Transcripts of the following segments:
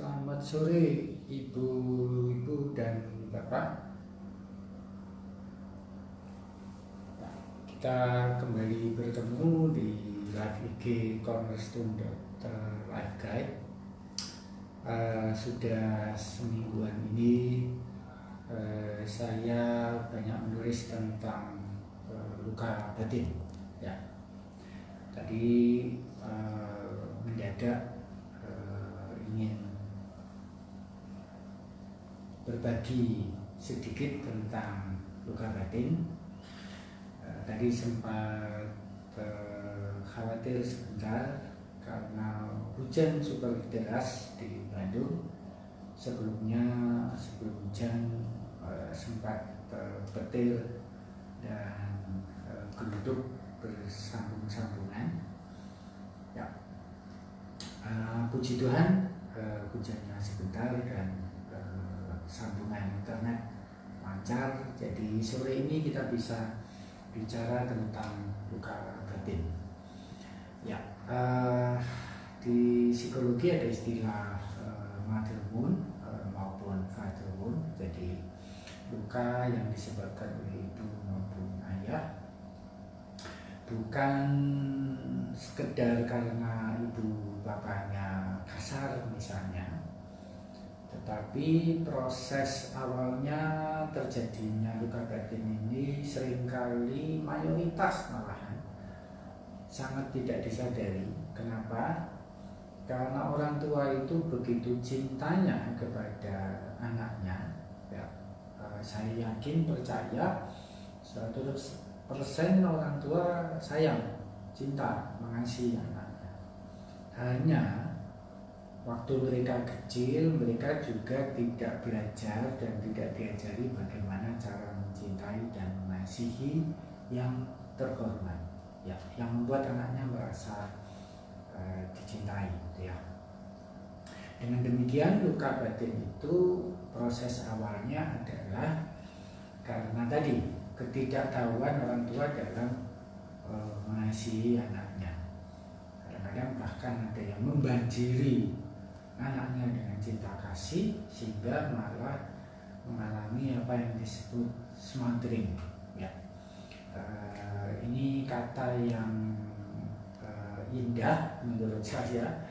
Selamat sore ibu-ibu dan bapak. Kita kembali bertemu di live IG Cornerstone Dokter Life Guide. Sudah semingguan ini saya banyak menulis tentang luka batin. Ya, tadi mendadak ingin berbagi sedikit tentang luka batin. Tadi sempat khawatir sebentar karena hujan super deras di Bandung. Sebelum hujan sempat petir dan geluduk bersambung-sambungan. Ya, puji Tuhan hujannya sebentar dan sambungan internet lancar. Jadi sore ini kita bisa bicara tentang luka batin. Ya, di psikologi ada istilah mother wound maupun father wound. Jadi luka yang disebabkan oleh ibu maupun ayah, bukan sekedar karena ibu bapaknya kasar misalnya, tetapi proses awalnya terjadinya luka batin ini seringkali mayoritas malahan sangat tidak disadari. Kenapa? Karena orang tua itu begitu cintanya kepada anaknya. Ya, saya yakin percaya 100% orang tua sayang, cinta, mengasihi anaknya. Hanya waktu mereka kecil, mereka juga tidak belajar dan tidak diajari bagaimana cara mencintai dan mengasihi yang terhormat, ya, yang membuat anaknya merasa dicintai, gitu ya. Dengan demikian, luka batin itu proses awalnya adalah karena tadi ketidaktahuan orang tua dalam mengasihi anaknya. Kadang-kadang bahkan ada yang membanjiri anaknya dengan cinta kasih sehingga malah mengalami apa yang disebut smothering. Ya, ini kata yang indah menurut saya,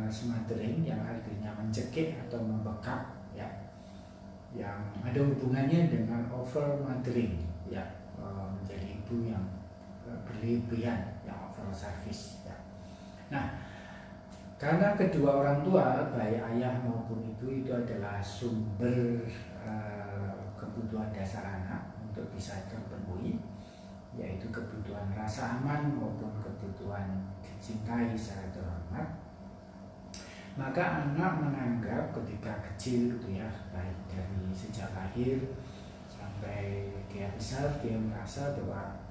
smothering yang artinya mencekik atau membekap, ya, yang ada hubungannya dengan over mothering, ya, menjadi ibu yang berlebihan, yang over service, ya. Nah, karena kedua orang tua, baik ayah maupun ibu, itu adalah sumber kebutuhan dasar anak untuk bisa terpenuhi, yaitu kebutuhan rasa aman maupun kebutuhan dicintai secara terhormat. Maka anak menganggap ketika kecil itu, ya, baik dari sejak lahir sampai dia besar, dia merasa bahwa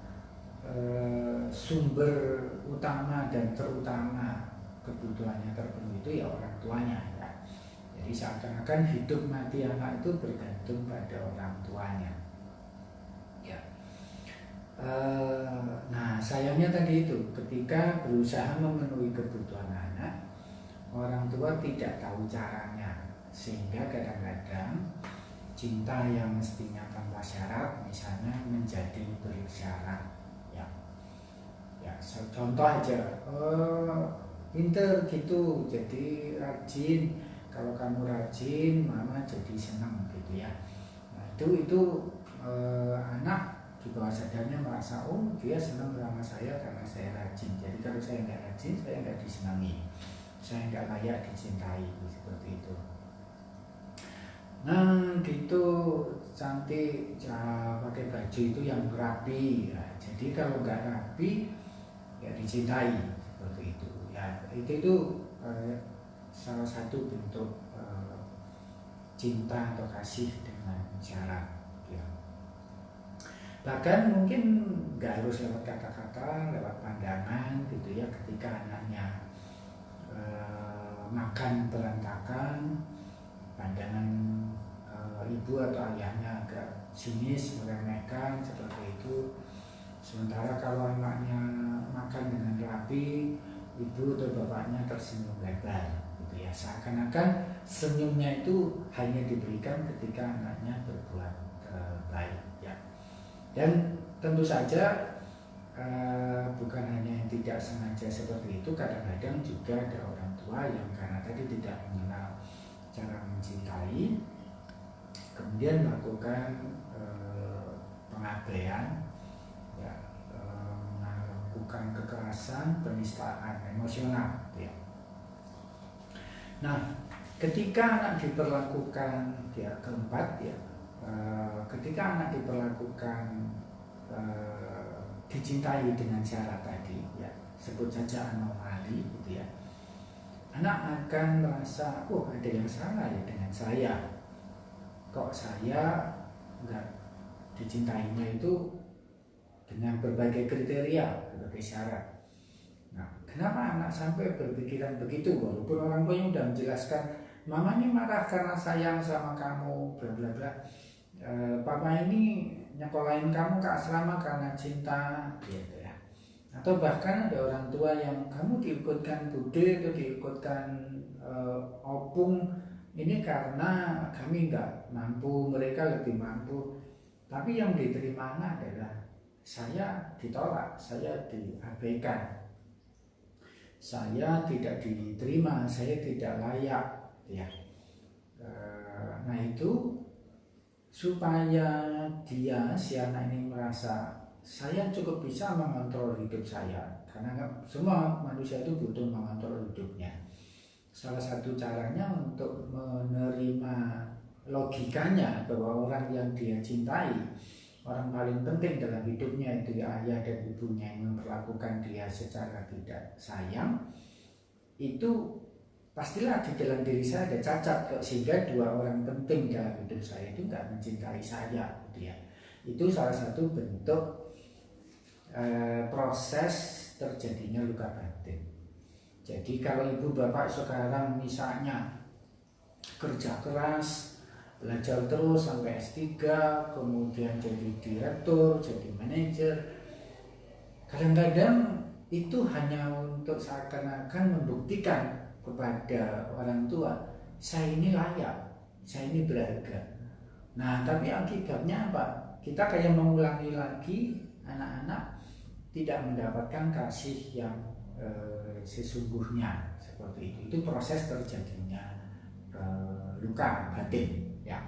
sumber utama dan terutama kebutuhannya terpenuhi itu ya orang tuanya, ya. Jadi seakan-akan hidup mati anak itu bergantung pada orang tuanya, ya. Nah, sayangnya tadi itu, ketika berusaha memenuhi kebutuhan anak, orang tua tidak tahu caranya, sehingga kadang-kadang cinta yang mestinya tanpa syarat misalnya menjadi bersyarat, ya. Ya, contoh aja, pinter gitu, jadi rajin. Kalau kamu rajin, mama jadi senang, gitu ya. Nah, itu anak di bawah sadarnya merasa, oh, dia senang sama saya karena saya rajin. Jadi kalau saya nggak rajin, saya nggak disenangi, saya nggak layak dicintai, seperti itu. Nah, gitu, cantik, pakai baju itu yang rapi, ya. Jadi kalau nggak rapi, ya dicintai, seperti itu. Ya, itu salah satu bentuk cinta atau kasih dengan syarat, ya. Bahkan mungkin nggak harus lewat kata-kata, lewat pandangan, gitu ya. Ketika anaknya makan berantakan, pandangan ibu atau ayahnya agak sinis, meremehkan, seperti itu. Sementara kalau anaknya makan dengan rapi, ibu atau bapaknya tersenyum lebar, gitu gitu ya. Seakan-akan senyumnya itu hanya diberikan ketika anaknya berbuat baik ya. Dan tentu saja bukan hanya yang tidak sengaja seperti itu, kadang-kadang juga ada orang tua yang karena tadi tidak mengenal cara mencintai, kemudian melakukan pengabaian, ya, melakukan kekerasan, penistaan emosional. Ya. Nah, ketika anak diperlakukan ya keempat ya, ketika anak diperlakukan dicintai dengan cara tadi ya, sebut saja anomali gitu ya, anak akan merasa oh ada yang salah ya dengan saya, kok saya enggak dicintainya itu dengan berbagai kriteria, berbagai syarat. Nah, kenapa anak sampai berpikiran begitu walaupun orang tuanya sudah menjelaskan mama ini marah karena sayang sama kamu bla bla bla, papa ini nyekolahin kamu ke asrama karena cinta gitu ya. Atau bahkan ada orang tua yang kamu diikutkan bude atau diikutkan opung ini karena kami nggak mampu, mereka lebih mampu. Tapi yang diterima anak adalah saya ditolak, saya diabaikan, saya tidak diterima, saya tidak layak ya. Nah itu supaya dia, si anak ini merasa saya cukup bisa mengontrol hidup saya, karena semua manusia itu butuh mengontrol hidupnya. Salah satu caranya untuk menerima logikanya bahwa orang yang dia cintai, orang paling penting dalam hidupnya itu ayah dan ibunya yang memperlakukan dia secara tidak sayang, itu pastilah di dalam diri saya ada cacat sehingga dua orang penting dalam hidup saya itu nggak mencintai saya gitu ya. Itu salah satu bentuk proses terjadinya luka batin. Jadi kalau ibu bapak sekarang misalnya kerja keras, belajar terus sampai S3, kemudian jadi direktur, jadi manajer, kadang-kadang itu hanya untuk seakan-akan membuktikan kepada orang tua, saya ini layak, saya ini berharga. Nah, tapi akibatnya apa? Kita kayak mengulangi lagi, anak-anak tidak mendapatkan kasih yang sesungguhnya seperti itu. Itu proses terjadinya luka batin. Ya.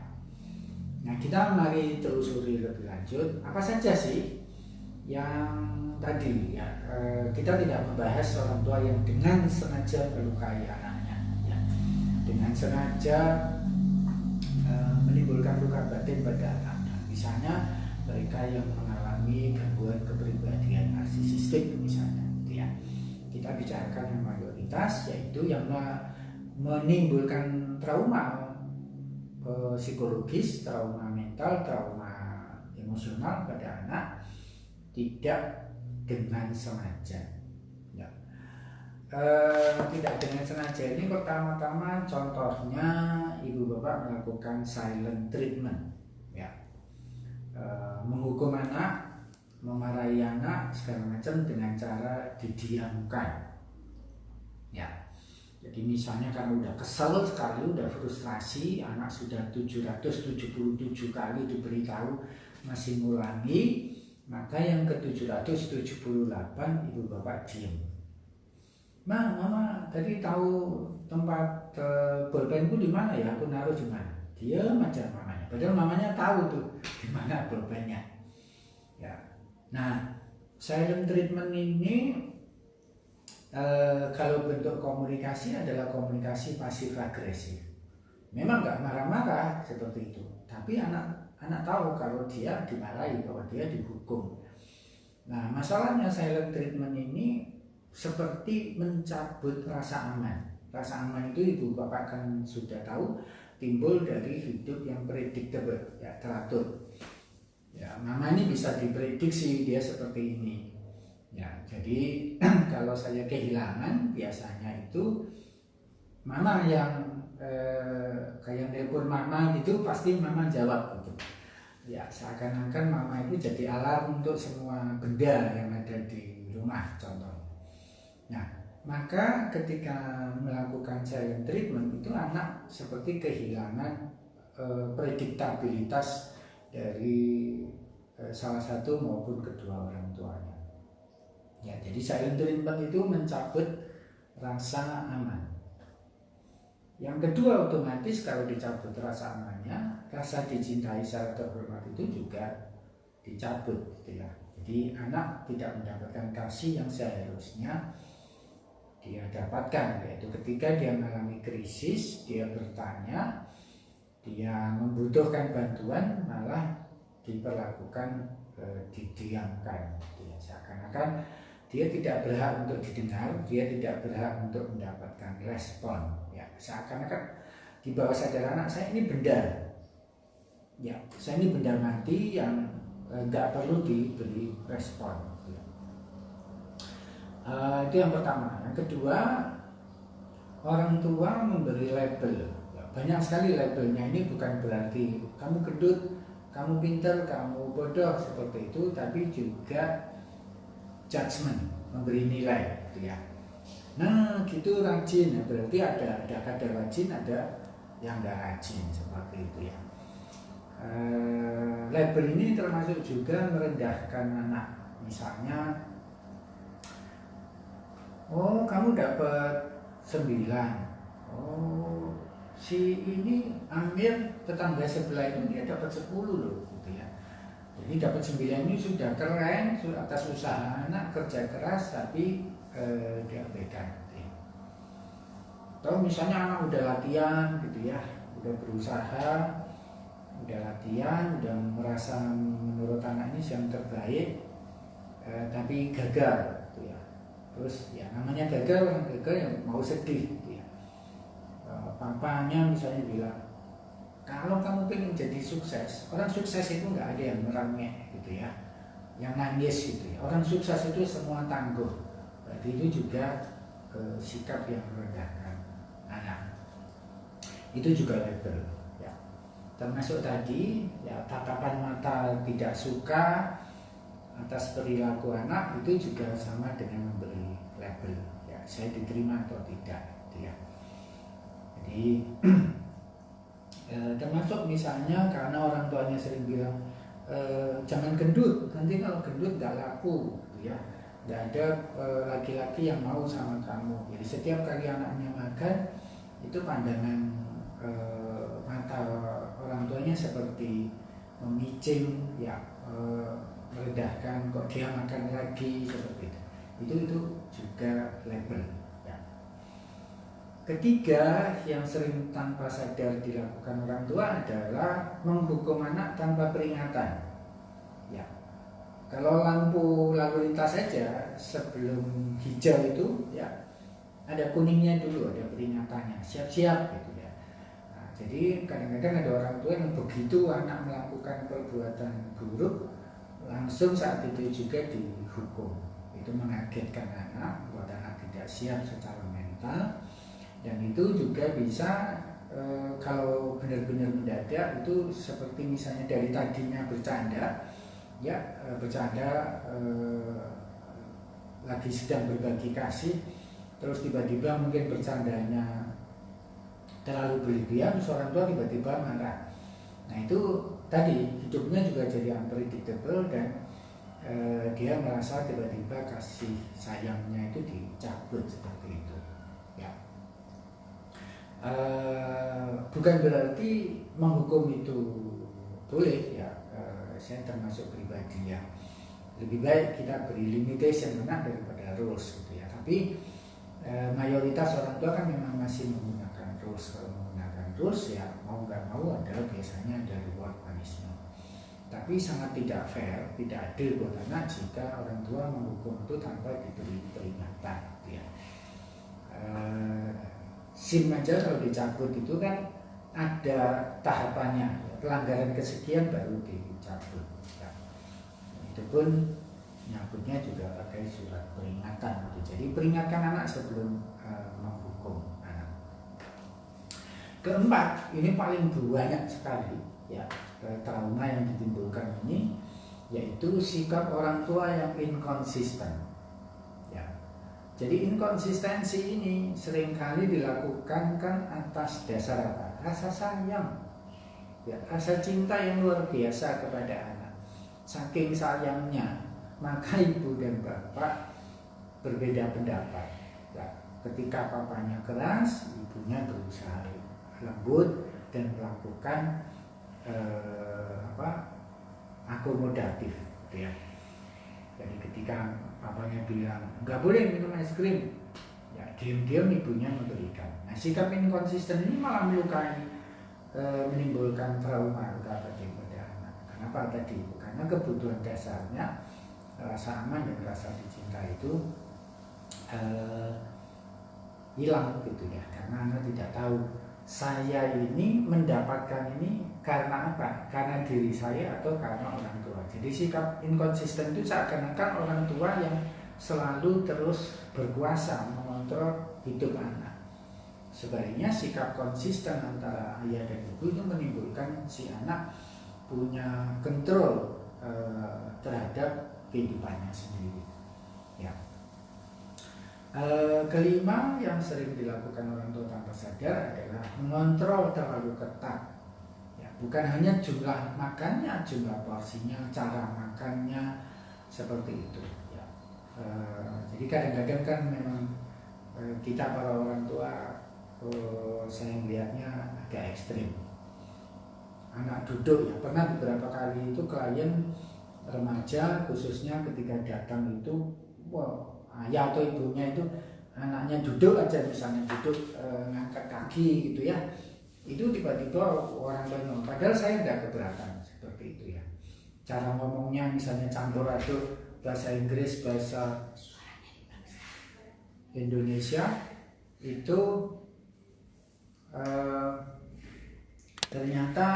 Nah, kita mari telusuri lebih lanjut. Apa saja sih yang tadi ya, kita tidak membahas orang tua yang dengan sengaja melukai anaknya ya, dengan sengaja menimbulkan luka batin pada anaknya. Misalnya mereka yang mengalami gangguan kepribadian narsisistik misalnya gitu ya. Kita bicarakan yang mayoritas, yaitu yang menimbulkan trauma psikologis, trauma mental, trauma emosional pada anak tidak dengan sengaja ya. Tidak dengan sengaja ini pertama-tama contohnya ibu bapak melakukan silent treatment ya, menghukum anak, memarahi anak segala macam dengan cara didiamkan ya. Jadi misalnya kalau udah kesel sekali, udah frustrasi, anak sudah 777 kali diberitahu masih ngulangi, maka yang ke-778 ibu bapak diem. Mama tadi tahu tempat bolpenku di mana ya? Aku naruh di mana? Diam aja mamanya. Padahal mamanya tahu tuh di mana bolpennya. Ya. Nah, silent treatment ini kalau bentuk komunikasi adalah komunikasi pasif agresif. Memang nggak marah-marah seperti itu, tapi anak tahu kalau dia dimarahi, bahwa dia dihukum. Nah, masalahnya silent treatment ini seperti mencabut rasa aman. Rasa aman itu ibu bapak kan sudah tahu timbul dari hidup yang predictable, ya, teratur. Ya, mama ini bisa diprediksi dia seperti ini. Ya, jadi kalau saya kehilangan biasanya itu mama yang kayak telepon mama gitu, pasti mama jawab gitu. Ya, seakan-akan mama itu jadi alarm untuk semua benda yang ada di rumah contohnya. Nah, Maka ketika melakukan silent treatment itu anak seperti kehilangan prediktabilitas dari salah satu maupun kedua orang tuanya. Ya, jadi silent treatment itu mencabut rasa aman. Yang kedua, otomatis kalau dicabut rasa amannya, rasa dicintai secara terhormat itu juga dicabut, gitu ya. Jadi anak tidak mendapatkan kasih yang seharusnya dia dapatkan, yaitu ketika dia mengalami krisis, dia bertanya, dia membutuhkan bantuan, malah diperlakukan didiamkan, gitu ya. Seakan-akan dia tidak berhak untuk didengar, dia tidak berhak untuk mendapatkan respon, ya. Seakan-akan di bawah sadar anak, saya ini benda, ya, saya ini benda mati yang nggak perlu diberi respon. Itu yang pertama. Yang kedua, orang tua memberi label. Ya, banyak sekali labelnya. Ini bukan berarti kamu gendut, kamu pintar, kamu bodoh seperti itu, tapi juga judgement, memberi nilai, gitu ya. Nah, gitu rajin, ya, berarti ada kadar rajin, ada yang nggak rajin seperti itu ya. Label ini termasuk juga merendahkan anak. Misalnya, oh kamu dapat 9. Oh si ini Amir tetangga sebelah itu dia dapat 10 loh, gitu ya. Jadi dapat 9 ini sudah keren, atas usaha anak, kerja keras, tapi diabaikan. Gitu ya. Atau misalnya anak udah latihan, gitu ya, udah berusaha, udah latihan, udah merasa menurut anak ini yang terbaik, tapi gagal, gitu ya. Terus ya namanya gagal, orang gagal yang mau sedih, gitu ya. Papanya misalnya bilang, kalau kamu pengen jadi sukses, orang sukses itu nggak ada yang merangek, gitu ya, yang nangis, gitu ya. Orang sukses itu semua tangguh. Berarti itu juga sikap yang merendahkan anak. Itu juga label, ya. Termasuk tadi ya, tatapan mata tidak suka atas perilaku anak, itu juga sama dengan memberi label, ya, saya diterima atau tidak, gitu ya. Jadi termasuk misalnya karena orang tuanya sering bilang jangan gendut, nanti kalau gendut nggak laku, gitu ya, nggak ada laki-laki yang mau sama kamu. Jadi setiap kali anaknya makan itu pandangan mata orang tuanya seperti memicing, ya, merendahkan, kok dia makan lagi, seperti itu. Itu juga label, ya. Ketiga, yang sering tanpa sadar dilakukan orang tua adalah menghukum anak tanpa peringatan, ya. Kalau lampu lalu lintas saja sebelum hijau itu, ya, ada kuningnya dulu, ada peringatannya, siap-siap, gitu ya. Nah, jadi kadang-kadang ada orang tua yang begitu anak melakukan perbuatan buruk, langsung saat itu juga dihukum. Itu mengagetkan anak, buat anak tidak siap secara mental, dan itu juga bisa kalau benar-benar mendadak, itu seperti misalnya dari tadinya bercanda, ya, bercanda lagi sedang berbagi kasih, terus tiba-tiba mungkin bercandanya terlalu berlebihan, seorang tua tiba-tiba marah. Nah itu tadi hidupnya juga jadi unpredictable, dan dia merasa tiba-tiba kasih sayangnya itu dicabut seperti itu, ya. Bukan berarti menghukum itu boleh, ya. Saya termasuk pribadi yang lebih baik kita beri limitation daripada rules, gitu ya. Tapi mayoritas orang tua kan memang masih menggunakan rules. Kalau menggunakan rules, ya mau nggak mau ada, biasanya ada reward punishment. Tapi sangat tidak fair, tidak adil buat anak jika orang tua menghukum itu tanpa diberi peringatan, gitu ya. SIM aja kalau dicabut itu kan ada tahapannya, ya. Pelanggaran kesekian baru dicabut, ya. Itu pun nyabutnya juga pakai surat peringatan, gitu. Jadi peringatkan anak sebelum menghukum anak. Keempat, ini paling banyak sekali, ya, trauma yang ditimbulkan ini, yaitu sikap orang tua yang inkonsisten, ya. Jadi inkonsistensi ini seringkali dilakukan kan atas dasar apa? Rasa sayang, ya, rasa cinta yang luar biasa kepada anak. Saking sayangnya, maka ibu dan bapak berbeda pendapat. Ya, ketika papanya keras, ibunya berusaha lembut dan melakukan akomodatif, gitu ya. Jadi ketika papanya bilang nggak boleh minum es krim, ya diam-diam ibunya memberikan. Nah, sikap inkonsisten ini malah melukai, menimbulkan trauma pada anak. Kenapa tadi? Karena kebutuhan dasarnya rasa aman dan rasa dicinta itu hilang gitu ya, karena anak tidak tahu saya ini mendapatkan ini karena apa? Karena diri saya atau karena orang tua. Jadi sikap inkonsisten itu seakan-akan orang tua yang selalu terus berkuasa mengontrol hidup anak. Sebaliknya sikap konsisten antara ayah dan ibu itu menimbulkan si anak punya kontrol terhadap kehidupannya sendiri. Ya. Kelima yang sering dilakukan orang tua tanpa sadar adalah mengontrol terlalu ketat. Ya, bukan hanya jumlah makannya, jumlah porsinya, cara makannya, seperti itu. Ya. Jadi kadang-kadang kan memang kita para orang tua, saya melihatnya agak ekstrim. Anak duduk ya, pernah beberapa kali itu klien remaja khususnya ketika datang itu, ayah atau ibunya itu anaknya duduk aja, misalnya duduk ngangkat kaki gitu ya, itu tiba-tiba orang tuanya, padahal saya tidak keberatan seperti itu ya. Cara ngomongnya misalnya campur aduk bahasa Inggris, bahasa Indonesia itu ternyata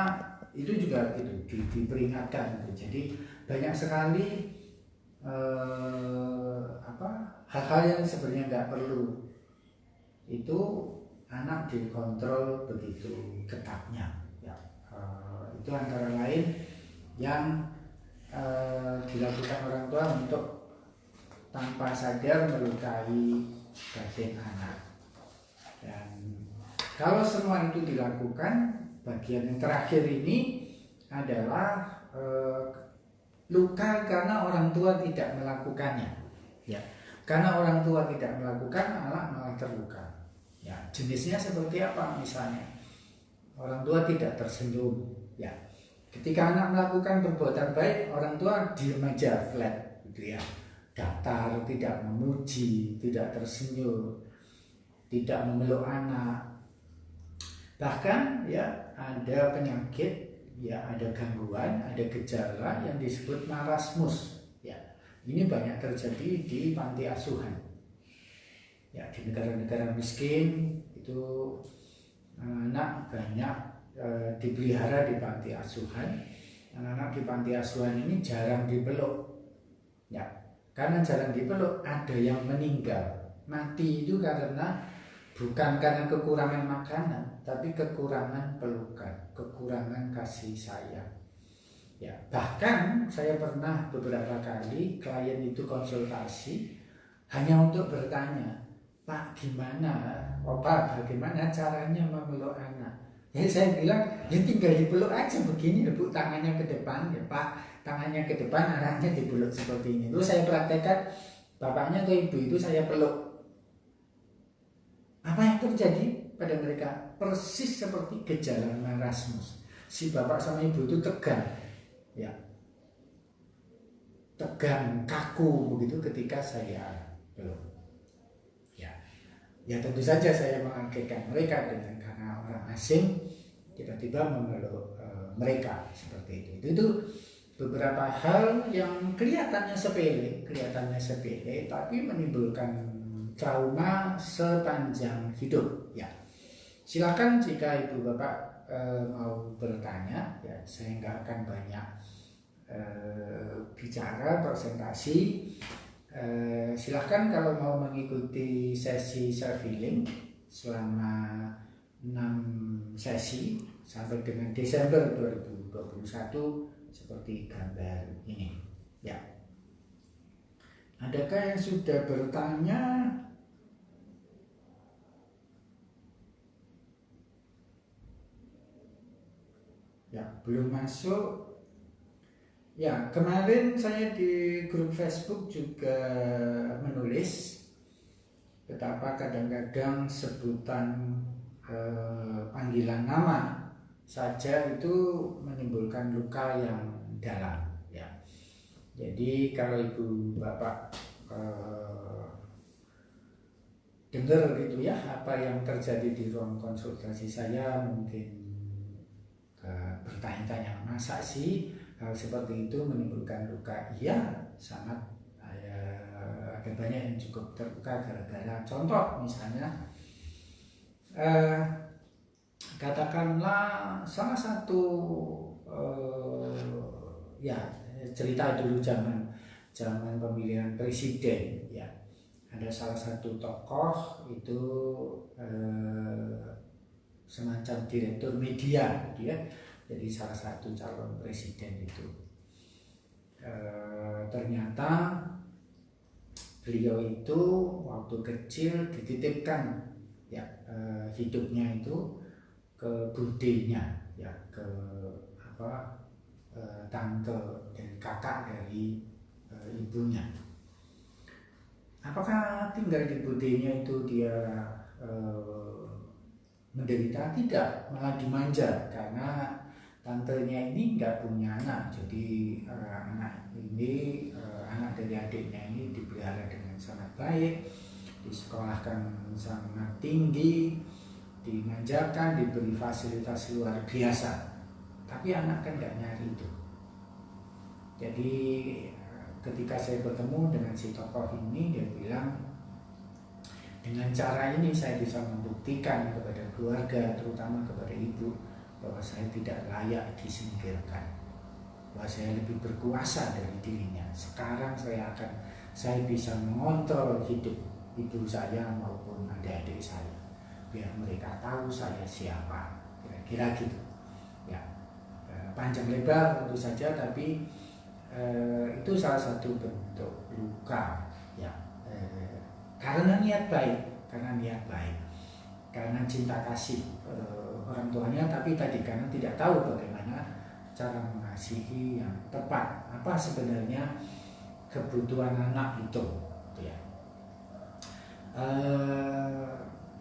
itu juga gitu diperingatkan gitu. Jadi banyak sekali hal-hal yang sebenarnya nggak perlu itu anak dikontrol begitu ketatnya ya. Itu antara lain yang dilakukan orang tua untuk tanpa sadar melukai batin anak. Dan kalau semua itu dilakukan, bagian yang terakhir ini adalah luka karena orang tua tidak melakukannya, ya. Karena orang tua tidak melakukan, anak malah terluka. Ya, jenisnya seperti apa? Misalnya orang tua tidak tersenyum, ya. Ketika anak melakukan perbuatan baik, orang tua diam aja flat, gitu ya. Datar, tidak memuji, tidak tersenyum, tidak memeluk anak. Bahkan ya ada penyakit, ya ada gangguan, ada gejala yang disebut marasmus. Ya, ini banyak terjadi di panti asuhan. Ya, di negara-negara miskin itu anak banyak dipelihara di panti asuhan. Anak-anak di panti asuhan ini jarang dipeluk. Ya, karena jarang dipeluk, ada yang meninggal. Mati itu karena bukan karena kekurangan makanan, tapi kekurangan pelukan, kekurangan kasih sayang. Ya, bahkan saya pernah beberapa kali klien itu konsultasi hanya untuk bertanya, Pak, gimana, Pak, bagaimana caranya memeluk anak? Jadi saya bilang, ya tinggal dipeluk aja begini, Bu, tangannya ke depan, ya Pak, tangannya ke depan, anaknya dipeluk seperti ini. Lalu saya praktekkan, bapaknya atau ibu itu saya peluk. Apa yang terjadi pada mereka? Persis seperti gejala marasmus. Si bapak sama ibu itu tegang, ya, tegang, kaku begitu ketika saya peluk. Ya tentu saja saya mengagetkan mereka dengan karena orang asing tiba-tiba memeluk mereka seperti itu. Itu beberapa hal yang kelihatannya sepele, tapi menimbulkan trauma sepanjang hidup. Ya, silakan jika ibu bapak mau bertanya, ya saya nggak akan banyak bicara presentasi. Silahkan kalau mau mengikuti sesi self healing selama 6 sesi sampai dengan Desember 2021 seperti gambar ini. Ya. Adakah yang sudah bertanya? ya belum masuk. Ya, kemarin saya di grup Facebook juga menulis betapa kadang-kadang sebutan panggilan nama saja itu menimbulkan luka yang dalam. Ya, jadi kalau ibu bapak dengar gitu ya apa yang terjadi di ruang konsultasi saya, mungkin bertanya-tanya, masa sih hal seperti itu menimbulkan luka? Iya, sangat. Ada banyak yang cukup terluka gara-gara contoh misalnya katakanlah salah satu ya cerita dulu zaman pemilihan presiden ya, ada salah satu tokoh itu semacam direktur media gitu ya, jadi salah satu calon presiden itu ternyata beliau itu waktu kecil dititipkan ya hidupnya itu ke budenya ya, ke tante dan kakak dari ibunya. Apakah tinggal di budenya itu dia menderita? Tidak, malah dimanja karena tantenya ini nggak punya anak, jadi anak ini anak dari adiknya ini dipelihara dengan sangat baik, disekolahkan sangat tinggi, dimanjakan, diberi fasilitas luar biasa. Tapi anak kan nggak nyari itu. Jadi ketika saya bertemu dengan si tokoh ini, dia bilang, dengan cara ini saya bisa membuktikan kepada keluarga, terutama kepada ibu, bahwa saya tidak layak disingkirkan, bahwa saya lebih berkuasa dari dirinya. Sekarang saya bisa mengontrol hidup ibu saya maupun adik-adik saya, biar mereka tahu saya siapa, kira-kira gitu ya. Panjang lebar tentu saja, tapi itu salah satu bentuk luka ya, karena niat baik, karena cinta kasih orang tuanya, tapi tadi karena tidak tahu bagaimana cara mengasihi yang tepat, apa sebenarnya kebutuhan anak itu ya.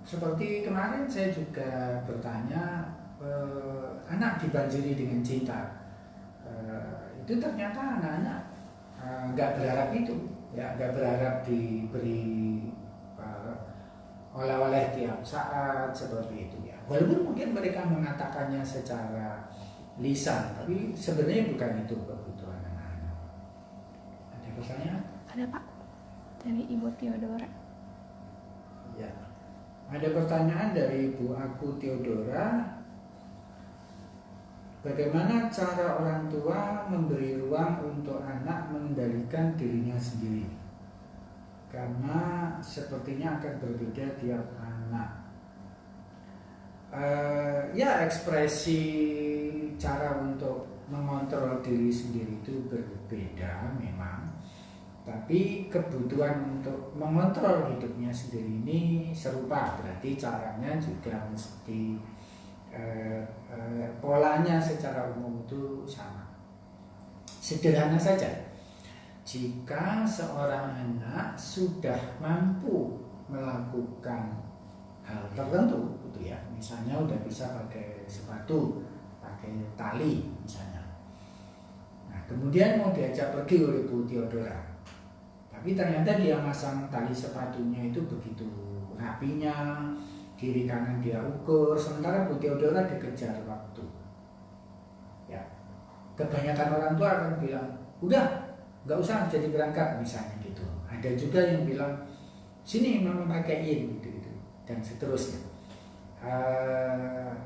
Seperti kemarin saya juga bertanya, anak dibanjiri dengan cinta, itu ternyata anak-anak nggak berharap itu ya, nggak berharap diberi oleh-oleh tiap saat seperti itu ya, walaupun mungkin mereka mengatakannya secara lisan, tapi sebenarnya bukan itu kebutuhan anak-anak. Ada pertanyaan? Ada Pak, dari Ibu Theodora. Ya, ada pertanyaan dari Ibu aku Theodora. Bagaimana cara orang tua memberi ruang untuk anak mengendalikan dirinya sendiri? Karena sepertinya akan berbeda tiap anak. Ya, ekspresi cara untuk mengontrol diri sendiri itu berbeda memang, tapi kebutuhan untuk mengontrol hidupnya sendiri ini serupa. Berarti caranya juga mesti polanya secara umum itu sama. Sederhana saja, jika seorang anak sudah mampu melakukan hal tertentu gitu ya, misalnya udah bisa pakai sepatu, pakai tali misalnya, nah kemudian mau diajak pergi oleh Bu Theodora, tapi ternyata dia masang tali sepatunya itu begitu rapinya, kiri kanan dia ukur, sementara Bu Theodora dikejar waktu ya, kebanyakan orang tua akan bilang udah nggak usah jadi berangkat misalnya gitu. Ada juga yang bilang sini mama pakaiin gitu, dan seterusnya.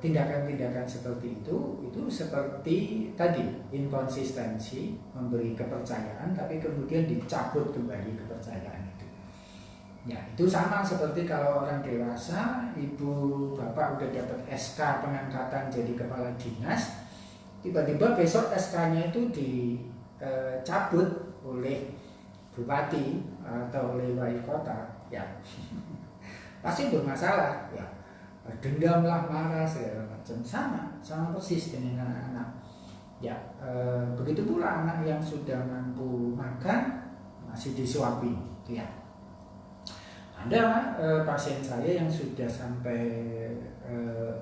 Tindakan-tindakan seperti itu seperti tadi, inkonsistensi, memberi kepercayaan tapi kemudian dicabut kembali kepercayaan itu ya. Itu sama seperti kalau orang dewasa, ibu bapak udah dapat SK pengangkatan jadi kepala dinas, tiba-tiba besok SK-nya itu dicabut oleh bupati atau oleh wali kota ya, pasti bermasalah ya. dendam lah, marah segala macam, sama persis dengan anak-anak. Ya, begitu pula anak yang sudah mampu makan masih disuapin, gitu ya. Ada pasien saya yang sudah sampai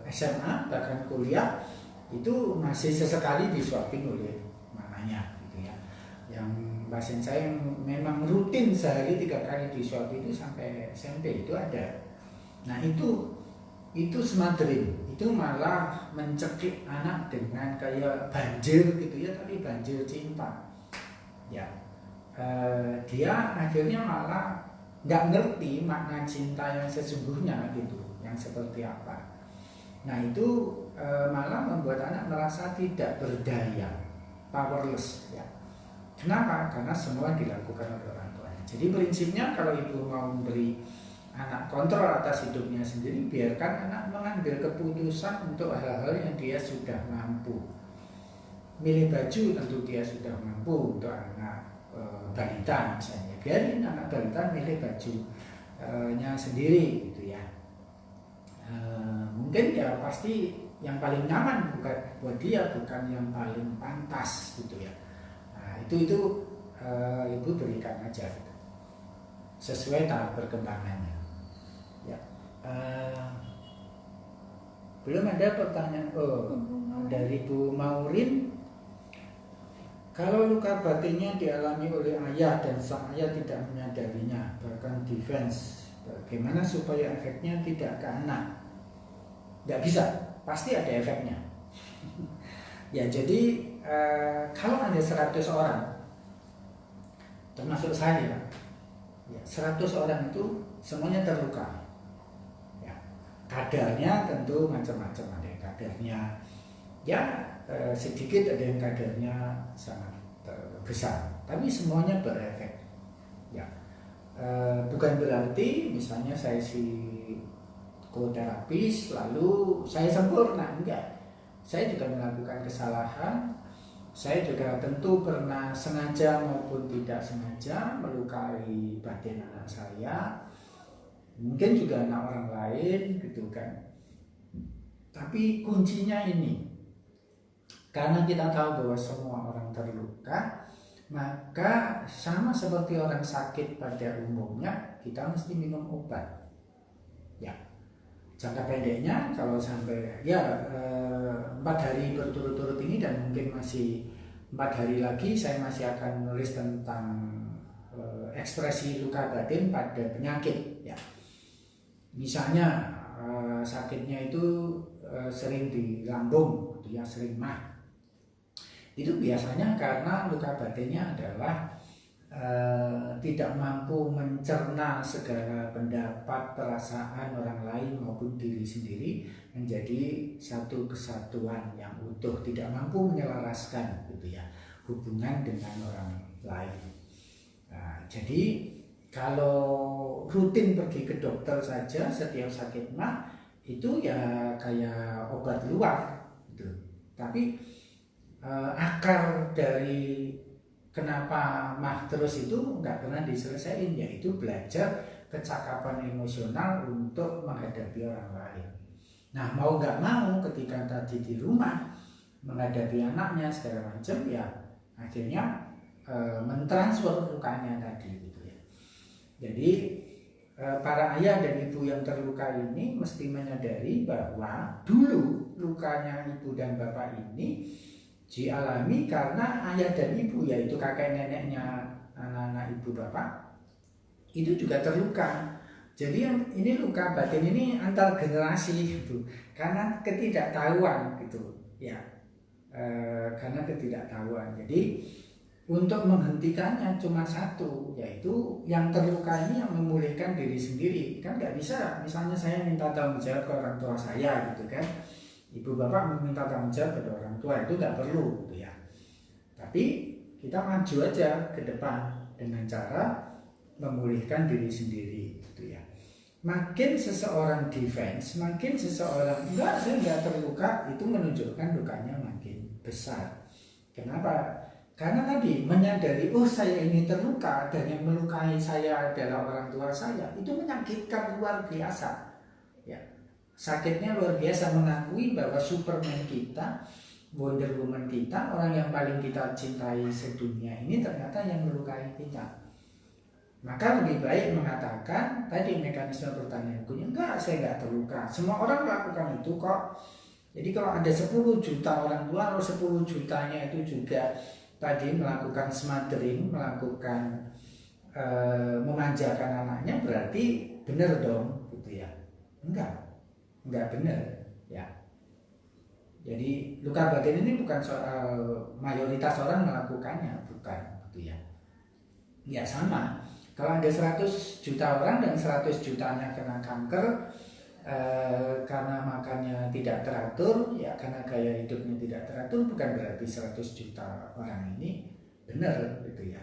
SMA bahkan kuliah itu masih sesekali disuapin oleh mamanya, gitu ya. Yang pasien saya yang memang rutin sehari 3 kali disuapin itu sampai SMP itu ada. Nah itu smothering, itu malah mencekik anak dengan kayak banjir gitu ya, tapi banjir cinta. Ya, dia akhirnya malah nggak ngerti makna cinta yang sesungguhnya gitu, yang seperti apa. Nah itu malah membuat anak merasa tidak berdaya, powerless ya. Kenapa? Karena semua dilakukan oleh orang tuanya. Jadi prinsipnya kalau ibu mau memberi anak kontrol atas hidupnya sendiri, biarkan anak mengambil keputusan untuk hal-hal yang dia sudah mampu. Milih baju tentu dia sudah mampu untuk anak balita misalnya. Biarin anak balita milih bajunya sendiri gitu ya. Mungkin ya pasti yang paling nyaman buat dia, bukan yang paling pantas gitu ya. Nah, itu ibu berikan aja gitu, sesuai tahap perkembangannya. Ya, belum ada pertanyaan dari Bu Maurin. Kalau luka batinnya dialami oleh ayah dan sang ayah tidak menyadarinya, bahkan defense, bagaimana supaya efeknya tidak ke anak? Nggak bisa, pasti ada efeknya. Ya jadi kalau ada 100 orang, termasuk saya, ya, 100 orang itu semuanya terluka. Ya, kadarnya tentu macam-macam, ada yang kadarnya ya sedikit, ada yang kadarnya sangat besar, tapi semuanya berefek. Ya, bukan berarti misalnya saya psikoterapis lalu saya sempurna, enggak. Saya juga melakukan kesalahan. Saya juga tentu pernah sengaja maupun tidak sengaja melukai batin anak saya, mungkin juga anak orang lain gitu kan. Tapi kuncinya ini, karena kita tahu bahwa semua orang terluka, maka sama seperti orang sakit pada umumnya, kita mesti minum obat. Ya, jangka pendeknya kalau sampai 4 hari berturut-turut ini, dan mungkin masih 4 hari lagi saya masih akan menulis tentang ekspresi luka batin pada penyakit. Ya, misalnya sakitnya itu sering di lambung, dia sering mah. Itu biasanya karena luka batinnya adalah tidak mampu mencerna segala pendapat, perasaan orang lain maupun diri sendiri menjadi satu kesatuan yang utuh, tidak mampu menyelaraskan gitu ya hubungan dengan orang lain. Nah, jadi kalau rutin pergi ke dokter saja setiap sakit mah itu ya kayak obat luar gitu. Tapi akar dari kenapa mah terus itu nggak pernah diselesaikan, yaitu belajar kecakapan emosional untuk menghadapi orang lain. Nah, mau nggak mau ketika tadi di rumah menghadapi anaknya segala macam, ya akhirnya mentransfer lukanya tadi gitu ya. Jadi para ayah dan ibu yang terluka ini mesti menyadari bahwa dulu lukanya ibu dan bapak ini dialami karena ayah dan ibu, yaitu kakek neneknya anak-anak ibu bapak, itu juga terluka. Jadi yang ini luka batin ini antar generasi gitu, karena ketidaktahuan gitu ya, karena ketidaktahuan. Jadi untuk menghentikannya cuma satu, yaitu yang terluka ini yang memulihkan diri sendiri. Kan nggak bisa misalnya saya minta tanggung jawab ke orang tua saya gitu kan, ibu bapak meminta tanggung jawab pada orang tua, itu nggak perlu gitu ya. Tapi kita maju aja ke depan dengan cara memulihkan diri sendiri gitu ya. Makin seseorang defense, makin seseorang enggak, saya nggak terluka, itu menunjukkan lukanya makin besar. Kenapa? Karena tadi menyadari, oh saya ini terluka dan yang melukai saya adalah orang tua saya, itu menyakitkan luar biasa. Ya, sakitnya luar biasa mengakui bahwa Superman kita, Wonder Woman kita, orang yang paling kita cintai sedunia ini ternyata yang melukai kita. Maka lebih baik mengatakan tadi mekanisme pertahanan imunnya, enggak, saya enggak terluka. Semua orang melakukan itu kok. Jadi kalau ada 10 juta orang tua, kalau 10 jutanya itu juga tadi melakukan smothering, melakukan memanjakan anaknya, berarti benar dong, gitu ya? Enggak benar, ya. Jadi luka batin ini bukan soal mayoritas orang melakukannya, bukan, gitu ya. Ya sama. Kalau ada 100 juta orang dan 100 jutanya kena kanker karena makannya tidak teratur, ya karena gaya hidupnya tidak teratur, bukan berarti 100 juta orang ini benar, gitu ya.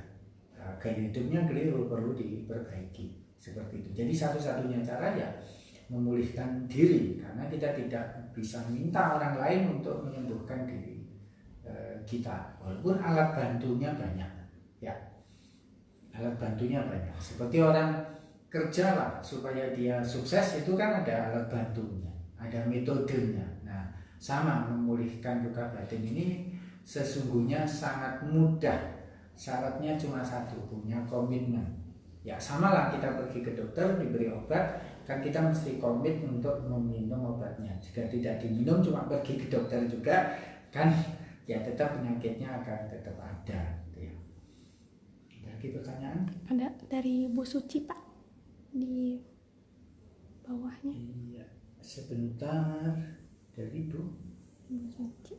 Gaya hidupnya keliru, perlu diperbaiki seperti itu. Jadi satu-satunya cara ya memulihkan diri, karena kita tidak bisa minta orang lain untuk menyembuhkan diri kita, walaupun alat bantunya banyak, ya. Alat bantunya banyak. Seperti orang kerja lah, supaya dia sukses itu kan ada alat bantunya, ada metodenya. Nah, sama memulihkan luka batin ini sesungguhnya sangat mudah. Syaratnya cuma satu, punya komitmen. Ya sama lah, kita pergi ke dokter diberi obat, kan kita mesti komit untuk meminum obatnya. Jika tidak diminum, cuma pergi ke dokter juga, kan ya tetap penyakitnya akan tetap ada. Lagi pertanyaan? Ada dari Bu Suci, Pak, di bawahnya. Iya, sebentar. Dari Bu Suci.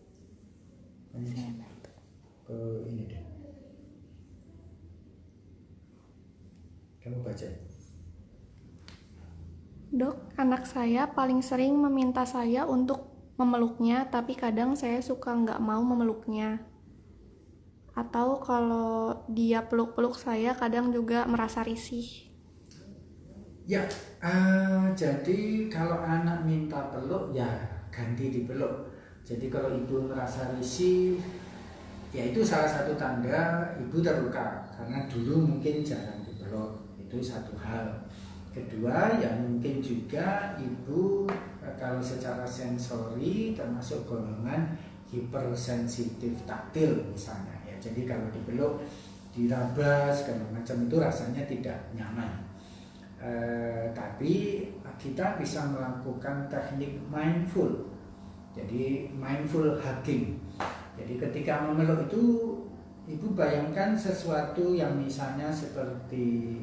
Saya bantu. Ini deh. Kamu baca. Dok, anak saya paling sering meminta saya untuk memeluknya, tapi kadang saya suka nggak mau memeluknya. Atau kalau dia peluk-peluk saya kadang juga merasa risih. Ya, jadi kalau anak minta peluk ya ganti dipeluk. Jadi kalau ibu merasa risih, ya itu salah satu tanda ibu terluka karena dulu mungkin jarang dipeluk. Itu satu hal. Kedua, ya mungkin juga ibu kalau secara sensori termasuk golongan hipersensitif taktil misalnya. Jadi kalau dipeluk, diraba segala macam itu rasanya tidak nyaman. Tapi kita bisa melakukan teknik mindful. Jadi mindful hugging. Jadi ketika memeluk itu, ibu bayangkan sesuatu yang misalnya seperti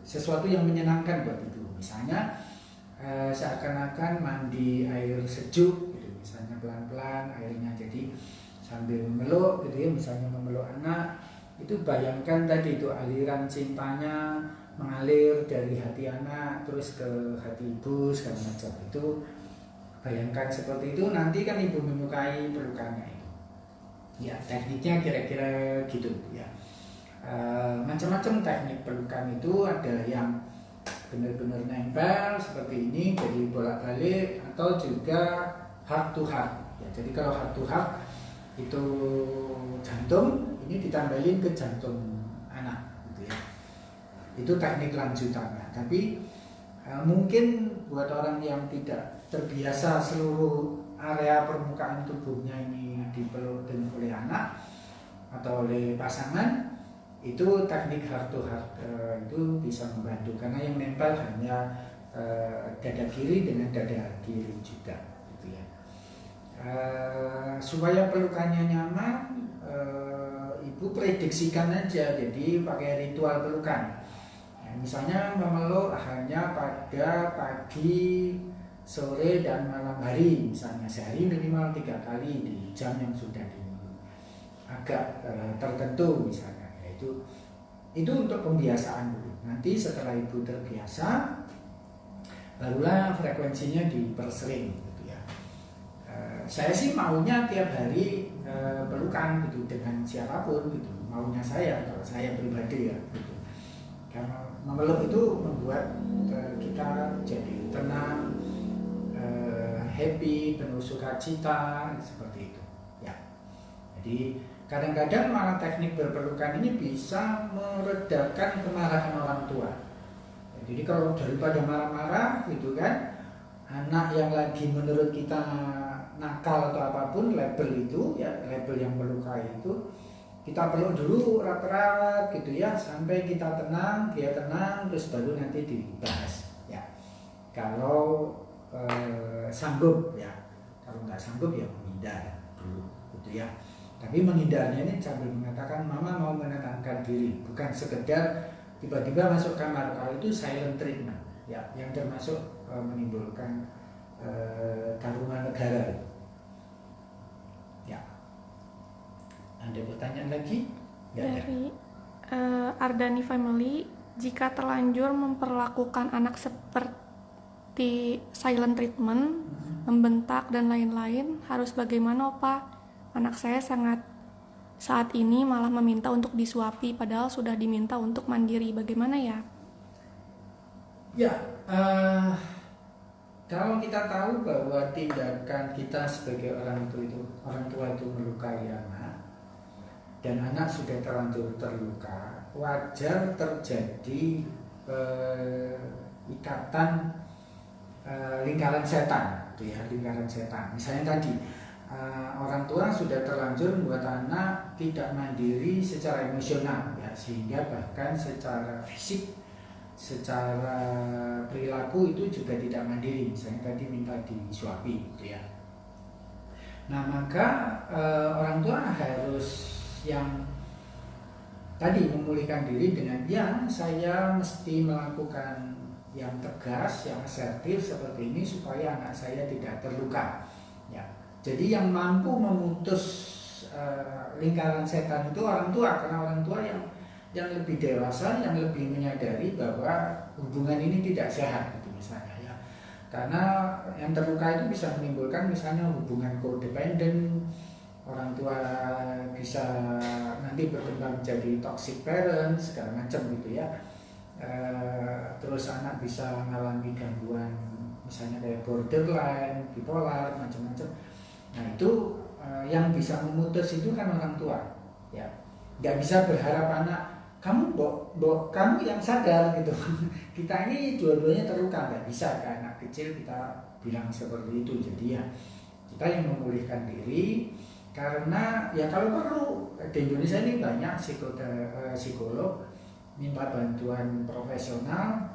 sesuatu yang menyenangkan buat ibu. Misalnya seakan-akan mandi air sejuk, gitu. Misalnya pelan-pelan airnya jadi sambil memeluk gitu ya, misalnya memeluk anak, itu bayangkan tadi itu aliran cintanya mengalir dari hati anak terus ke hati ibu segala macam. Itu bayangkan seperti itu, nanti kan ibu menyukai pelukannya itu. Ya tekniknya kira-kira gitu ya. Macam-macam teknik pelukan itu, ada yang benar-benar nempel seperti ini jadi bolak-balik, atau juga heart to heart. Ya, jadi kalau heart to heart itu jantung, ini ditambahin ke jantung anak, gitu ya. Itu teknik lanjutannya. Tapi mungkin buat orang yang tidak terbiasa seluruh area permukaan tubuhnya ini dipeluk oleh anak atau oleh pasangan, itu teknik heart to heart itu bisa membantu, karena yang nempel hanya dada kiri dengan dada kiri juga, gitu ya. Supaya pelukannya nyaman, ibu prediksikan aja, jadi pakai ritual pelukan. Misalnya memeluk hanya pada pagi, sore, dan malam hari, misalnya sehari minimal 3 kali di jam yang sudah agak tertentu misalnya. Itu untuk pembiasaan dulu. Nanti setelah ibu terbiasa, barulah frekuensinya dipersering, gitu ya. Saya sih maunya tiap hari pelukan gitu dengan siapapun gitu. Maunya saya, kalau saya pribadi ya gitu. Karena memeluk itu membuat kita jadi tenang, happy, penuh sukacita, seperti itu. Ya. Jadi kadang-kadang malah teknik berpelukan ini bisa meredakan kemarahan orang tua. Jadi kalau daripada marah-marah gitu kan, anak yang lagi menurut kita nakal atau apapun, label itu ya, label yang melukai itu kita peluk dulu erat-erat gitu ya, sampai kita tenang, dia tenang, terus baru nanti dibahas ya. Kalau sanggup ya, kalau nggak sanggup ya menghindar dulu gitu ya. Tapi menghindarnya ini sambil mengatakan mama mau menenangkan diri, bukan sekedar tiba-tiba masuk kamar. Kalau itu silent treatment ya, yang termasuk menimbulkan taruhan negara ya. Ada pertanyaan lagi? Nggak ada. Dari Ardani Family, jika terlanjur memperlakukan anak seperti silent treatment, membentak dan lain-lain, harus bagaimana Opa? Anak saya saat ini malah meminta untuk disuapi, padahal sudah diminta untuk mandiri. Bagaimana ya? Ya, kalau kita tahu bahwa tindakan kita sebagai orang tua itu melukai anak, dan anak sudah terlanjur terluka, wajar terjadi ikatan lingkaran setan, gitu ya, lingkaran setan. Misalnya tadi orang tua sudah terlanjur membuat anak tidak mandiri secara emosional, ya, sehingga bahkan secara fisik, secara perilaku itu juga tidak mandiri. Misalnya tadi minta disuapi, gitu ya. Nah maka orang tua harus yang tadi memulihkan diri dengan ya, saya mesti melakukan yang tegas, yang asertif seperti ini supaya anak saya tidak terluka. Ya, jadi yang mampu memutus lingkaran setan itu orang tua, karena orang tua yang lebih dewasa, yang lebih menyadari bahwa hubungan ini tidak sehat, gitu misalnya ya. Karena yang terluka itu bisa menimbulkan misalnya hubungan codependent. Orang tua bisa nanti berkembang menjadi toxic parents segala macam gitu ya. Terus anak bisa mengalami gangguan misalnya kayak borderline, bipolar, macam-macam. Nah itu yang bisa memutus itu kan orang tua ya. Nggak bisa berharap anak kamu kamu yang sadar gitu. Kita ini dua-duanya terluka, nggak bisa kan anak kecil kita bilang seperti itu. Jadi ya kita yang memulihkan diri. Karena ya kalau perlu di Indonesia ini banyak psikolog minta bantuan profesional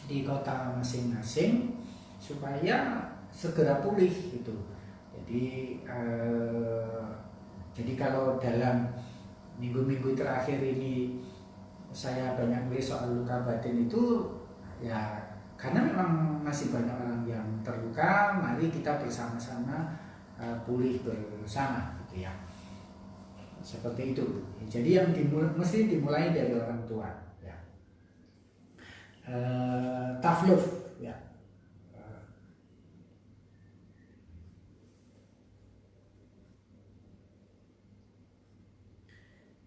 di kota masing-masing supaya segera pulih gitu. Jadi kalau dalam minggu-minggu terakhir ini saya banyak nulis soal luka batin itu ya karena memang masih banyak orang yang terluka, mari kita bersama-sama pulih bersama gitu ya, seperti itu. Jadi yang mesti dimulai dari orang tua ya. Tough love ya.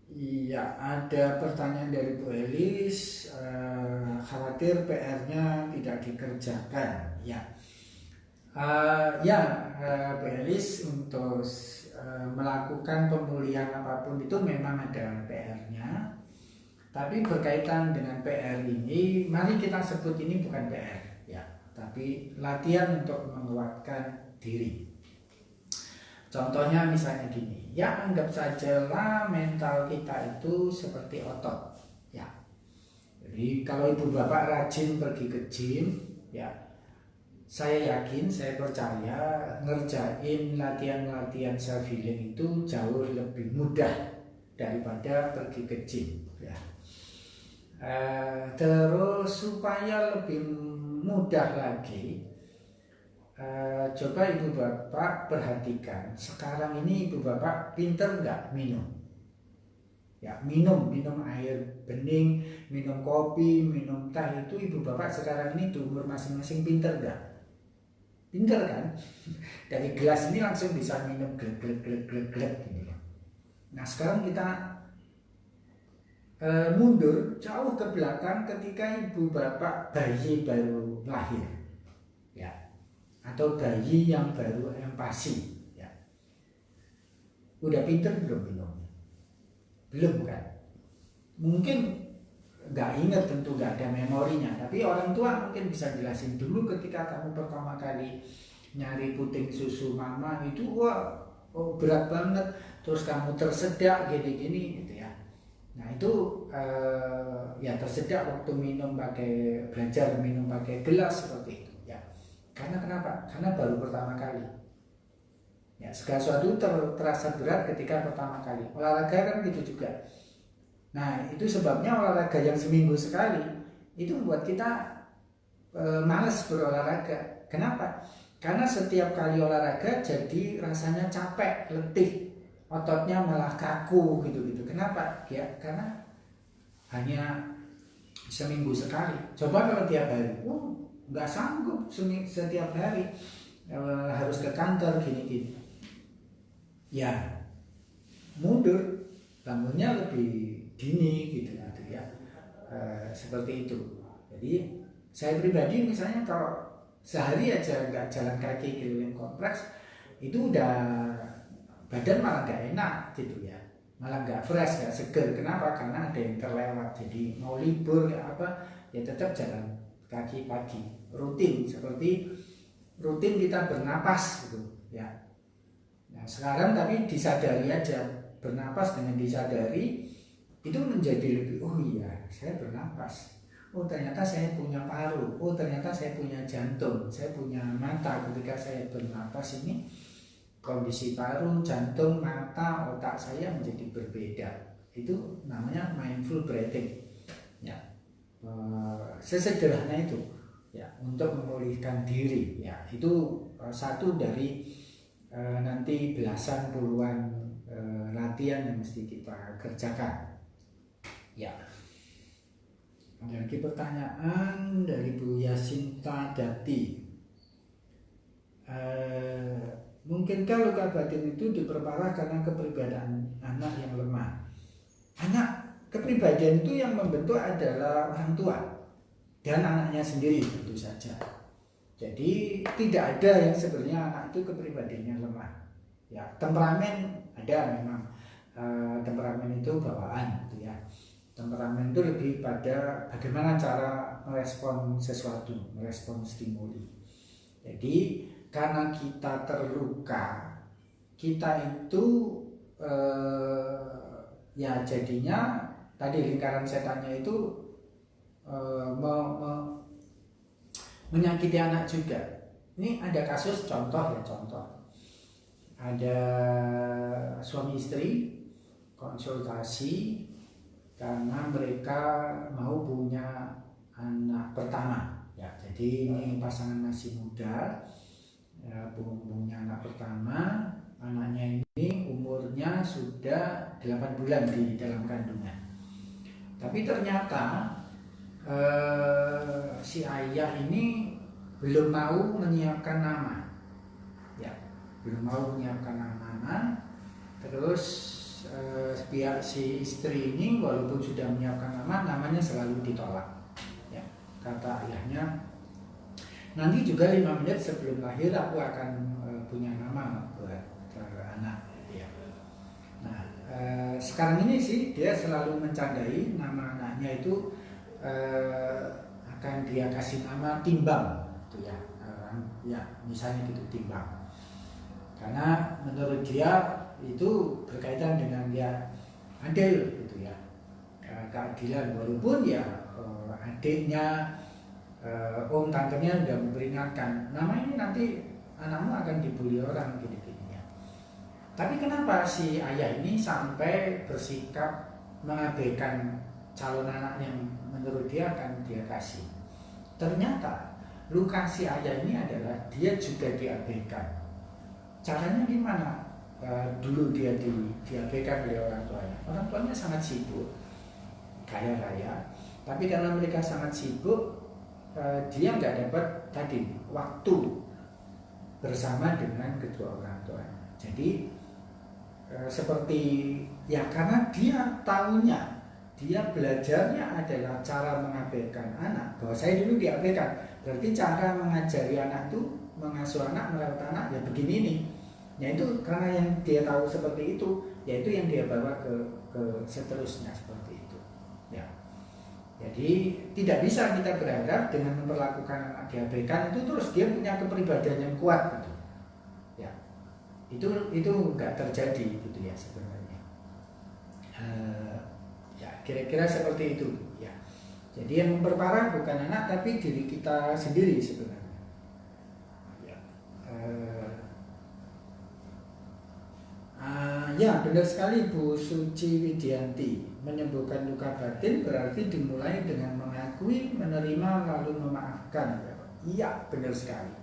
Iya, ada pertanyaan dari Bu Elis, khawatir PR-nya tidak dikerjakan ya. Bu Elis, untuk melakukan pemulihan apapun itu memang ada PR-nya. Tapi berkaitan dengan PR ini, mari kita sebut ini bukan PR ya, tapi latihan untuk menguatkan diri. Contohnya misalnya gini, ya anggap sajalah mental kita itu seperti otot ya. Jadi kalau ibu bapak rajin pergi ke gym ya, saya yakin, saya percaya ngerjain latihan-latihan self healing itu jauh lebih mudah daripada pergi ke gym ya. Terus supaya lebih mudah lagi, coba ibu bapak perhatikan sekarang ini ibu bapak pinter nggak minum ya, minum air bening, minum kopi, minum teh, itu ibu bapak sekarang ini di umur masing-masing pinter nggak? Pinter kan? Dari gelas ini langsung bisa minum glek gitu. Nah sekarang kita mundur jauh ke belakang ketika ibu bapak bayi baru lahir ya, atau bayi yang baru empasi ya. Udah pinter belum minumnya? Belum kan? Mungkin nggak inget, tentu nggak ada memorinya, tapi orang tua mungkin bisa jelasin dulu ketika kamu pertama kali nyari puting susu mama itu wah, oh, berat banget, terus kamu tersedak gini-gini gitu ya. Nah itu ya tersedak waktu belajar minum pakai gelas seperti itu ya. Karena kenapa? Karena baru pertama kali. Ya, segala sesuatu terasa berat ketika pertama kali. Olahraga kan gitu juga. Nah itu sebabnya olahraga yang seminggu sekali itu membuat kita malas berolahraga. Kenapa? Karena setiap kali olahraga jadi rasanya capek, letih, ototnya malah kaku gitu-gitu. Kenapa? Ya karena hanya seminggu sekali. Coba kalau tiap hari, nggak sanggup setiap hari harus ke kantor gini-gini. Ya mundur, bangunnya lebih dini gitu ya. Seperti itu. Jadi saya pribadi misalnya kalau sehari aja nggak jalan kaki keliling kompleks itu udah badan malah nggak enak gitu ya, malah nggak fresh, nggak seger. Kenapa? Karena ada yang terlewat. Jadi mau libur ya apa ya tetap jalan kaki pagi, rutin seperti rutin kita bernapas gitu ya. Nah sekarang tapi disadari aja, bernapas dengan disadari itu menjadi lebih, oh iya saya bernapas, oh ternyata saya punya paru, oh ternyata saya punya jantung, saya punya mata. Ketika saya bernapas ini kondisi paru, jantung, mata, otak saya menjadi berbeda. Itu namanya mindful breathing ya. Sesederhana itu ya untuk memulihkan diri ya. Itu satu dari nanti belasan puluhan latihan yang mesti kita kerjakan ya. Ada lagi pertanyaan dari Bu Yasinta Dati. Mungkinkah luka batin itu diperparah karena kepribadian anak yang lemah? Anak, kepribadian itu yang membentuk adalah orang tua dan anaknya sendiri tentu saja. Jadi tidak ada yang sebenarnya anak itu kepribadiannya lemah. Ya, temperamen ada memang. Temperamen itu bawaan gitu ya. Temperamen itu lebih pada bagaimana cara merespon sesuatu, merespon stimuli. Jadi karena kita terluka, kita itu ya jadinya tadi lingkaran setannya itu menyakiti anak juga. Ini ada kasus contoh. Ada suami istri konsultasi karena mereka mau punya anak pertama ya. Jadi ini pasangan masih muda ya, punya anak pertama. Anaknya ini umurnya sudah 8 bulan di dalam kandungan. Tapi ternyata si ayah ini belum mau menyiapkan nama ya, belum mau menyiapkan nama. Terus pihak si istri ini walaupun sudah menyiapkan nama, namanya selalu ditolak ya. Kata ayahnya, nanti juga 5 menit sebelum lahir aku akan punya nama buat anak ya. Nah sekarang ini sih dia selalu mencandai nama anaknya itu akan dia kasih nama Timbang gitu ya. Ya misalnya gitu, Timbang, karena menurut dia itu berkaitan dengan dia adil gitu ya, keadilan. Walaupun ya adiknya, om tantenya udah memperingatkan, nama ini nanti anakmu akan dibully orang gini-gini ya. Tapi kenapa si ayah ini sampai bersikap mengabaikan calon anak yang menurut dia akan dia kasih? Ternyata luka si ayah ini adalah dia juga diabaikan. Caranya gimana? Dulu dia diabaikan oleh orang tuanya. Orang tuanya sangat sibuk, kaya raya, tapi karena mereka sangat sibuk, dia nggak dapat tadi waktu bersama dengan kedua orang tuanya. Jadi seperti ya karena dia tahunya, dia belajarnya adalah cara mengabaikan anak. Bahwa saya dulu diabaikan, berarti cara mengajari anak itu, mengasuh anak, merawat anak ya begini nih. Ya itu karena yang dia tahu seperti itu, yaitu yang dia bawa ke seterusnya seperti itu. Ya, Jadi tidak bisa kita berharap dengan memperlakukan anak diabaikan itu terus dia punya kepribadian yang kuat gitu. Ya, itu nggak terjadi gitu ya sebenarnya. Ya kira-kira seperti itu ya. Jadi yang memperparah bukan anak tapi diri kita sendiri sebenarnya. Ya, ya benar sekali Bu Suci Widianti, menyembuhkan luka batin berarti dimulai dengan mengakui, menerima lalu memaafkan. Iya benar sekali.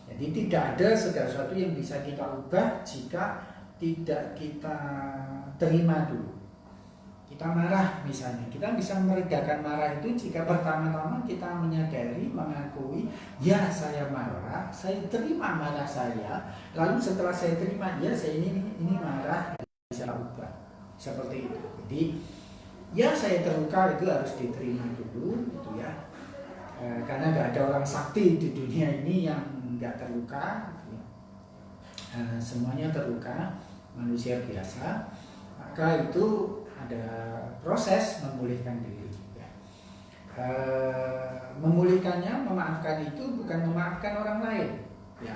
Jadi tidak ada segala sesuatu yang bisa kita ubah jika tidak kita terima dulu. Kita marah misalnya, kita bisa meredakan marah itu jika pertama-tama kita menyadari, mengakui, ya saya marah, saya terima marah saya, lalu setelah saya terima, ya saya ini marah, bisa ubah, seperti itu. Jadi ya saya terluka itu harus diterima dulu, gitu ya, karena nggak ada orang sakti di dunia ini yang nggak terluka, gitu ya. Semuanya terluka, manusia biasa, maka itu ada proses memulihkan diri ya. Memulihkannya, memaafkan itu bukan memaafkan orang lain ya.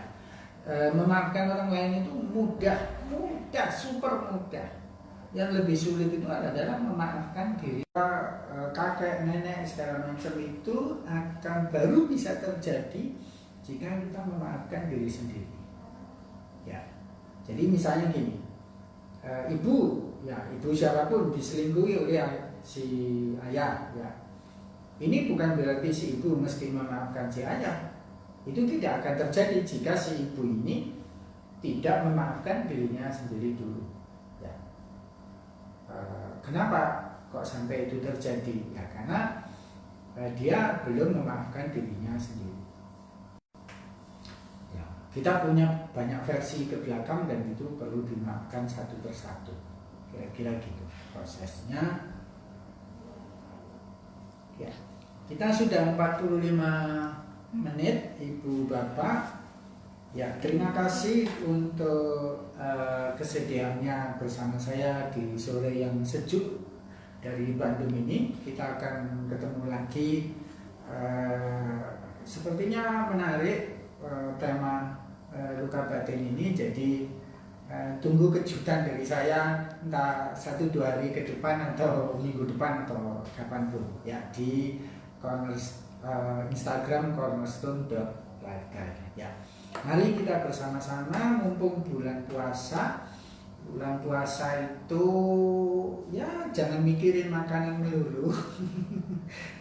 Memaafkan orang lain itu mudah, super mudah. Yang lebih sulit itu adalah memaafkan diri. Kakek, nenek, segala macam itu akan baru bisa terjadi jika kita memaafkan diri sendiri ya. Jadi misalnya gini, ibu siapapun diselingkuhi oleh si ayah ya. Ini bukan berarti si ibu mesti memaafkan si ayah. Itu tidak akan terjadi jika si ibu ini tidak memaafkan dirinya sendiri dulu ya. Kenapa kok sampai itu terjadi? Ya karena dia belum memaafkan dirinya sendiri ya. Kita punya banyak versi ke belakang dan itu perlu dimaafkan satu persatu. Kira-kira gitu prosesnya ya. Kita sudah 45 menit Ibu Bapak ya. Terima kasih untuk kesediaannya bersama saya di sore yang sejuk dari Bandung ini. Kita akan ketemu lagi, sepertinya menarik tema luka batin ini. Jadi tunggu kejutan dari saya entah 1-2 hari ke depan atau minggu depan atau kapanpun ya di Instagram cornerstone.lifeguide ya. Mari kita bersama-sama mumpung bulan puasa. Bulan puasa itu ya jangan mikirin makanan melulu.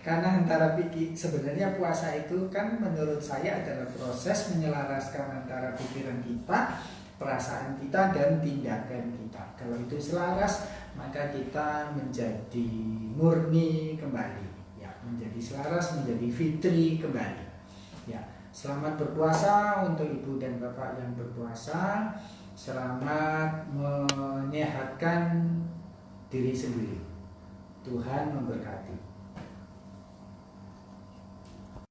Karena antara sebenarnya puasa itu kan menurut saya adalah proses menyelaraskan antara pikiran kita, perasaan kita dan tindakan kita. Kalau itu selaras, maka kita menjadi murni kembali ya, menjadi selaras, menjadi fitri kembali ya. Selamat berpuasa untuk ibu dan bapak yang berpuasa. Selamat menyehatkan diri sendiri. Tuhan memberkati.